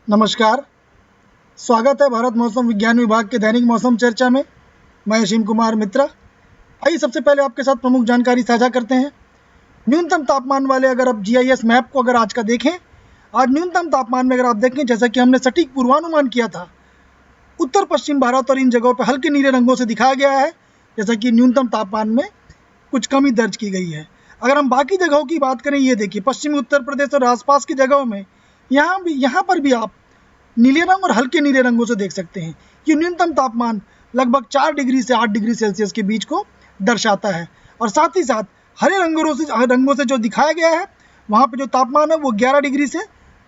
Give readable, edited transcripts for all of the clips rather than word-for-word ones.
नमस्कार, स्वागत है भारत मौसम विज्ञान विभाग के दैनिक मौसम चर्चा में। मैं असीम कुमार मित्रा। आइए सबसे पहले आपके साथ प्रमुख जानकारी साझा करते हैं। न्यूनतम तापमान वाले अगर आप जीआईएस मैप को अगर आज का देखें, आज न्यूनतम तापमान में अगर आप देखें, जैसा कि हमने सटीक पूर्वानुमान किया था, उत्तर पश्चिम भारत और इन जगहों पर हल्के नीले रंगों से दिखाया गया है, जैसा कि न्यूनतम तापमान में कुछ कमी दर्ज की गई है। अगर हम बाकी जगहों की बात करें, ये देखिए पश्चिमी उत्तर प्रदेश और आसपास की जगहों में यहाँ पर भी आप नीले रंग और हल्के नीले रंगों से देख सकते हैं कि न्यूनतम तापमान लगभग 4 डिग्री से 8 डिग्री सेल्सियस के बीच को दर्शाता है। और साथ ही साथ हरे रंगों से जो दिखाया गया है, वहाँ पे जो तापमान है वो 11 डिग्री से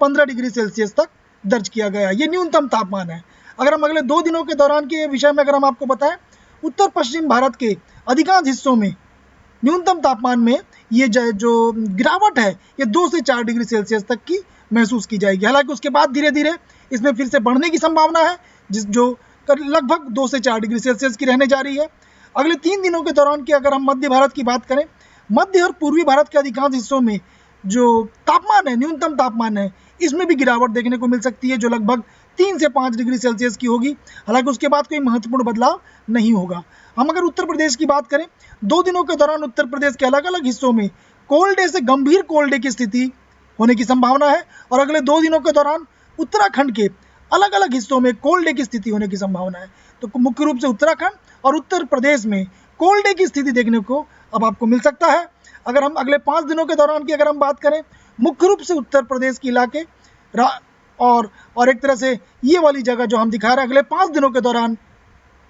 15 डिग्री सेल्सियस तक दर्ज किया गया है। ये न्यूनतम तापमान है। अगर हम अगले 2 दिनों के दौरान के विषय में अगर हम आपको बताएं, उत्तर पश्चिम भारत के अधिकांश हिस्सों में न्यूनतम तापमान में ये जो गिरावट है, ये 2 से 4 डिग्री सेल्सियस तक की महसूस की जाएगी। हालांकि उसके बाद धीरे धीरे इसमें फिर से बढ़ने की संभावना है, जो लगभग 2 से 4 डिग्री सेल्सियस की रहने जा रही है। अगले 3 दिनों के दौरान की अगर हम मध्य भारत की बात करें, मध्य और पूर्वी भारत के अधिकांश हिस्सों में जो तापमान है, न्यूनतम तापमान है, इसमें भी गिरावट देखने को मिल सकती है, जो लगभग 3 से 5 डिग्री सेल्सियस की होगी। हालांकि उसके बाद कोई महत्वपूर्ण बदलाव नहीं होगा। हम अगर उत्तर प्रदेश की बात करें, 2 दिनों के दौरान उत्तर प्रदेश के अलग अलग हिस्सों में कोल्ड डे से गंभीर कोल्ड डे की स्थिति होने की संभावना है। और अगले 2 दिनों के दौरान उत्तराखंड के अलग अलग हिस्सों में कोल्ड डे की स्थिति होने की संभावना है। तो मुख्य रूप से उत्तराखंड और उत्तर प्रदेश में कोल्ड डे की स्थिति देखने को अब आपको मिल सकता है। अगर हम अगले 5 दिनों के दौरान की अगर हम बात करें, मुख्य रूप से उत्तर प्रदेश के इलाके और एक तरह से ये वाली जगह जो हम दिखा रहे हैं, अगले 5 दिनों के दौरान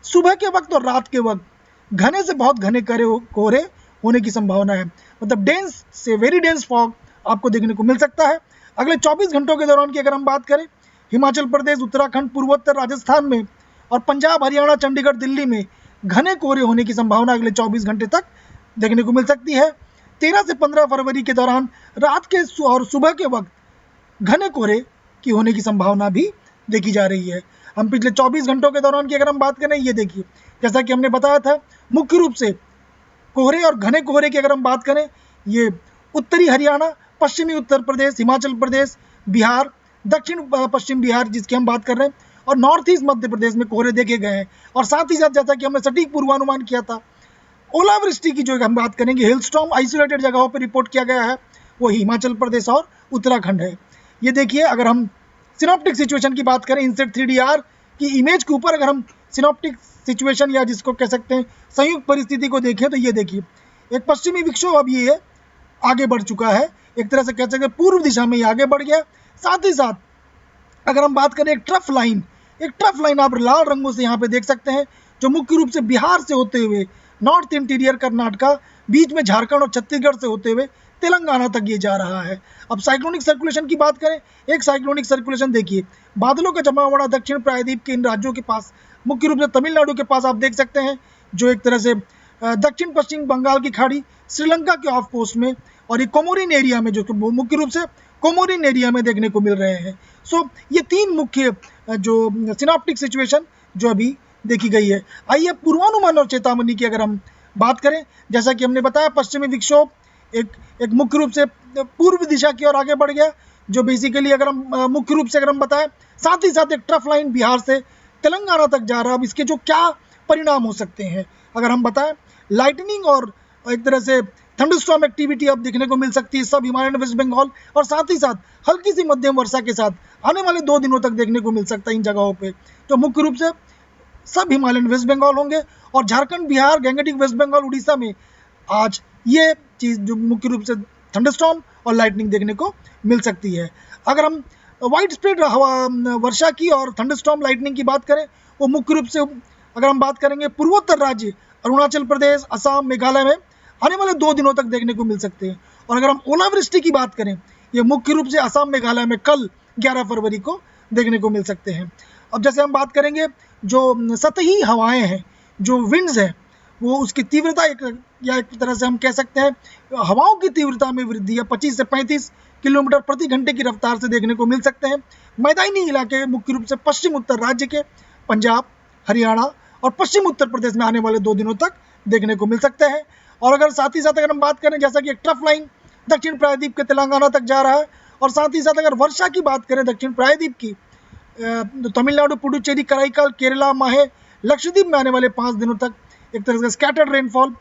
सुबह के वक्त और रात के वक्त घने से बहुत घने कोहरे होने की संभावना है। मतलब डेंस से वेरी डेंस फॉग आपको देखने को मिल सकता है। अगले 24 घंटों के दौरान की अगर हम बात करें, हिमाचल प्रदेश, उत्तराखंड, पूर्वोत्तर राजस्थान में और पंजाब, हरियाणा, चंडीगढ़, दिल्ली में घने कोहरे होने की संभावना अगले 24 घंटे तक देखने को मिल सकती है। 13 से 15 फरवरी के दौरान रात के और सुबह के वक्त घने कोहरे की होने की संभावना भी देखी जा रही है। हम पिछले 24 घंटों के दौरान की अगर हम बात करें, ये देखिए जैसा कि हमने बताया था, मुख्य रूप से कोहरे और घने कोहरे की अगर हम बात करें, ये उत्तरी हरियाणा, पश्चिमी उत्तर प्रदेश, हिमाचल प्रदेश, बिहार, दक्षिण पश्चिम बिहार जिसकी हम बात कर रहे हैं, और नॉर्थ ईस्ट मध्य प्रदेश में कोहरे देखे गए हैं। और साथ ही साथ जैसा कि हमने सटीक पूर्वानुमान किया था, ओलावृष्टि की जो हम बात करेंगे, हेलस्टॉर्म आइसोलेटेड जगहों पर रिपोर्ट किया गया है, वो हिमाचल प्रदेश और उत्तराखंड है। ये देखिए, अगर हम सिनॉप्टिक सिचुएशन की बात करें, इनसेट 3DR की इमेज के ऊपर अगर हम सिनॉप्टिक सिचुएशन या जिसको कह सकते हैं संयुक्त परिस्थिति को देखें, तो ये देखिए एक पश्चिमी विक्षोभ अब ये आगे बढ़ चुका है। एक तरह से कह सकते हैं पूर्व दिशा में ये आगे बढ़ गया। साथ ही साथ अगर हम बात करें एक ट्रफ लाइन आप लाल रंगों से यहाँ पे देख सकते हैं, जो मुख्य रूप से बिहार से होते हुए नॉर्थ इंटीरियर कर्नाटका, बीच में झारखंड और छत्तीसगढ़ से होते हुए तेलंगाना तक ये जा रहा है। अब साइक्लोनिक सर्कुलेशन की बात करें, एक साइक्लोनिक सर्कुलेशन देखिए, बादलों का जमावड़ा दक्षिण प्रायद्वीप के इन राज्यों के पास, मुख्य रूप से तमिलनाडु के पास आप देख सकते हैं, जो एक तरह से दक्षिण पश्चिम बंगाल की खाड़ी, श्रीलंका के ऑफ कोस्ट में और ये कोमोरिन एरिया में, जो मुख्य रूप से कोमोरिन एरिया में देखने को मिल रहे हैं। सो ये 3 मुख्य जो सिनॉप्टिक सिचुएशन जो अभी देखी गई है। आइए पूर्वानुमान और चेतावनी की अगर हम बात करें, जैसा कि हमने बताया, पश्चिमी विक्षोभ एक मुख्य रूप से पूर्व दिशा की ओर आगे बढ़ गया, जो बेसिकली अगर हम मुख्य रूप से अगर हम बताएं, साथ ही साथ एक ट्रफ लाइन बिहार से तेलंगाना तक जा रहा है। अब इसके जो क्या परिणाम हो सकते हैं अगर हम बताएं, लाइटनिंग और एक तरह से थंडरस्टॉर्म एक्टिविटी अब देखने को मिल सकती है सब हिमालयन वेस्ट बंगाल, और साथ ही साथ हल्की सी मध्यम वर्षा के साथ आने वाले 2 दिनों तक देखने को मिल सकता है इन जगहों पे। तो मुख्य रूप से सब हिमालयन वेस्ट बंगाल होंगे, और झारखंड, बिहार, गैंगेटिक वेस्ट बंगाल, उड़ीसा में आज ये चीज़ जो मुख्य रूप से थंडरस्टॉर्म और लाइटनिंग देखने को मिल सकती है। अगर हम वाइड स्प्रेड वर्षा की और थंडरस्टॉर्म लाइटनिंग की बात करें, वो मुख्य रूप से अगर हम बात करेंगे पूर्वोत्तर राज्य अरुणाचल प्रदेश, असम, मेघालय में आने वाले 2 दिनों तक देखने को मिल सकते हैं। और अगर हम ओलावृष्टि की बात करें, ये मुख्य रूप से असम, मेघालय में कल 11 फरवरी को देखने को मिल सकते हैं। अब जैसे हम बात करेंगे जो सतही हवाएं हैं, जो विंड्स हैं, वो उसकी तीव्रता एक तरह से हम कह सकते हैं हवाओं की तीव्रता में वृद्धि है 25 से 35 किलोमीटर प्रति घंटे की रफ्तार से देखने को मिल सकते हैं। मैदानी इलाके मुख्य रूप से पश्चिम उत्तर राज्य के पंजाब, हरियाणा और पश्चिम उत्तर प्रदेश में आने वाले 2 दिनों तक देखने को मिल सकते हैं। और अगर साथ ही साथ अगर हम बात करें, जैसा कि एक ट्रफ लाइन दक्षिण प्रायद्वीप के तेलंगाना तक जा रहा है, और साथ ही साथ अगर वर्षा की बात करें दक्षिण प्रायद्वीप की, तो तमिलनाडु, पुडुचेरी, कराईकाल, केरला, माहे, लक्षद्वीप में आने वाले 5 दिनों तक एक तरह से स्कैटर्ड रेनफॉल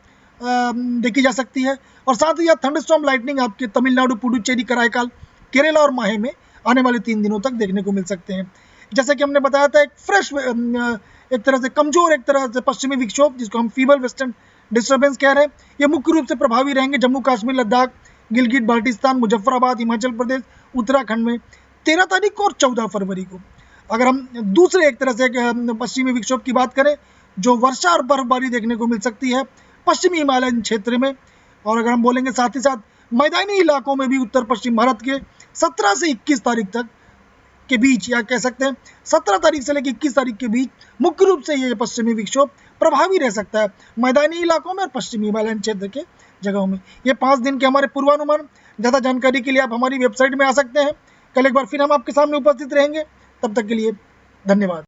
देखी जा सकती है। और साथ ही यह थंडरस्टॉर्म लाइटनिंग आपके तमिलनाडु, पुडुचेरी, कराईकाल, केरला और माहे में आने वाले 3 दिनों तक देखने को मिल सकते हैं। जैसा कि हमने बताया था, एक फ्रेश एक तरह से कमजोर एक तरह से पश्चिमी विक्षोभ, जिसको हम फीबल वेस्टर्न डिस्टर्बेंस कह रहे हैं, ये मुख्य रूप से प्रभावी रहेंगे जम्मू कश्मीर, लद्दाख, गिलगित बाल्टिस्तान, मुजफ्फराबाद, हिमाचल प्रदेश, उत्तराखंड में 13 तारीख को और 14 फरवरी को। अगर हम दूसरे एक तरह से पश्चिमी विक्षोभ की बात करें, जो वर्षा और बर्फबारी देखने को मिल सकती है पश्चिमी हिमालयन क्षेत्र में, और अगर हम बोलेंगे साथ ही साथ मैदानी इलाकों में भी उत्तर पश्चिम भारत के 17 से 21 तारीख तक के बीच, या कह सकते हैं 17 तारीख से लेकर 21 तारीख के बीच मुख्य रूप से ये पश्चिमी विक्षोभ प्रभावी रह सकता है मैदानी इलाकों में और पश्चिमी हिमालयन क्षेत्र के जगहों में। ये 5 दिन के हमारे पूर्वानुमान। ज़्यादा जानकारी के लिए आप हमारी वेबसाइट में आ सकते हैं। कल एक बार फिर हम आपके सामने उपस्थित रहेंगे। तब तक के लिए धन्यवाद।